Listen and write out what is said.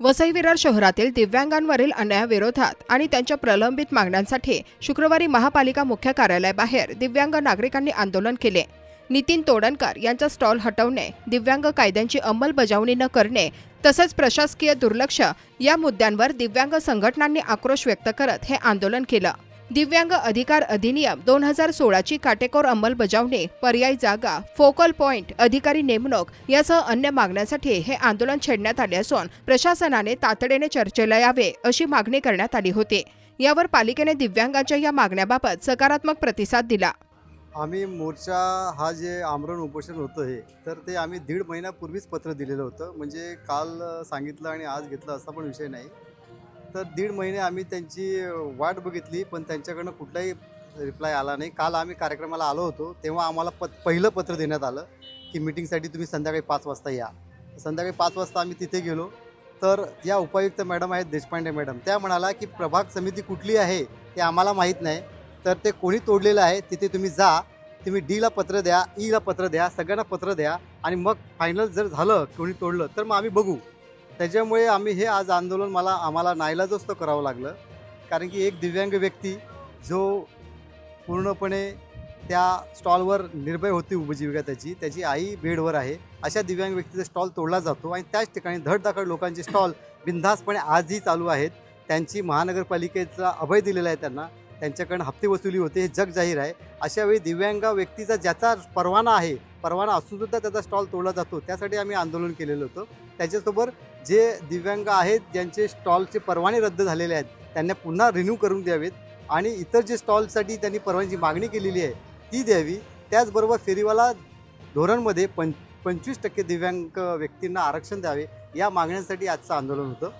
वसई विरार शहरातील दिव्यांगांवरील अन्यायाविरोधात आणि त्यांच्या प्रलंबित मागण्यांसाठी शुक्रवारी महापालिका मुख्य कार्यालयाबाहेर दिव्यांग नागरिकांनी आंदोलन केले। नितीन तोडणकर यांचा स्टॉल हटवणे, दिव्यांग कायद्यांची अंमलबजावणी न करणे तसेच प्रशासकीय दुर्लक्ष या मुद्द्यांवर दिव्यांग संघटनांनी आक्रोश व्यक्त करत हे आंदोलन केलं। दिव्यांग अधिकार अधिनियम 2016 ची काटेकोर अंमलबजावणी, पर्यायी जागा, फोकल पॉइंट, अधिकारी नेमणूक यासह अन्य मागण्यांसाठी हे आंदोलन छेडण्यात आले असून प्रशासनाने तातडीने चर्चेला यावे अशी मागणी करण्यात आली होती। यावर पालिकेने दिव्यांगांच्या या मागण्याबाबत सकारात्मक प्रतिसाद दिला। आम्ही मोर्चा हा जे आमरण उपोषण होतं हे तर ते आम्ही 1.5 महिन्यापूर्वीच पत्र दिलेलं होतं। म्हणजे काल सांगितलं आणि आज घेतलं असा पण विषय नाही। तर 1.5 महिने आम्ही त्यांची वाट बघितली पण त्यांच्याकडनं कुठलाही रिप्लाय आला नाही। काल आम्ही कार्यक्रमाला आलो होतो तेव्हा आम्हाला पहिलं पत्र देण्यात आलं की मीटिंगसाठी तुम्ही संध्याकाळी 5 वाजता या। संध्याकाळी 5 वाजता आम्ही तिथे गेलो तर या उपायुक्त मॅडम आहेत देशपांडे मॅडम, त्या म्हणाला की प्रभाग समिती कुठली आहे ते आम्हाला माहीत नाही, तर ते कोणी तोडलेलं आहे तिथे तुम्ही जा, तुम्ही डीला पत्र द्या, ईला पत्र द्या, सगळ्यांना पत्र द्या आणि मग फायनल जर झालं कोणी तोडलं तर मग आम्ही बघू। त्याच्यामुळे आम्ही हे आज आंदोलन आम्हाला नाईलाजास्त करावं लागलं, कारण की एक दिव्यांग व्यक्ती जो पूर्णपणे त्या स्टॉलवर निर्भय होती उपजीविका त्याची आई बेडवर आहे, अशा दिव्यांग व्यक्तीचा स्टॉल तोडला जातो आणि त्याच ठिकाणी धडधाकड लोकांचे स्टॉल बिनधास्तपणे आजही चालू आहेत। त्यांची महानगरपालिकेचा अभय दिलेला आहे, त्यांच्याकडून हप्ते वसुली होते, हे जग जाहीर आहे। अशा वेळी दिव्यांग व्यक्तीचा ज्याचा परवाना आहे, परवाना असूनसुद्धा त्याचा स्टॉल तोडला जातो, त्यासाठी आम्ही आंदोलन केलेलं होतं। त्याच्यासोबत जे दिव्यांग आहेत ज्यांचे स्टॉलचे परवाने रद्द झालेले आहेत त्यांना पुन्हा रिन्यू करून द्यावेत आणि इतर जे स्टॉलसाठी त्यांनी परवानगी मागणी केलेली आहे ती द्यावी। त्याचबरोबर फेरीवाला धोरणमध्ये 25% दिव्यांग व्यक्तींना आरक्षण द्यावे, या मागण्यांसाठी आजचं आंदोलन होतं।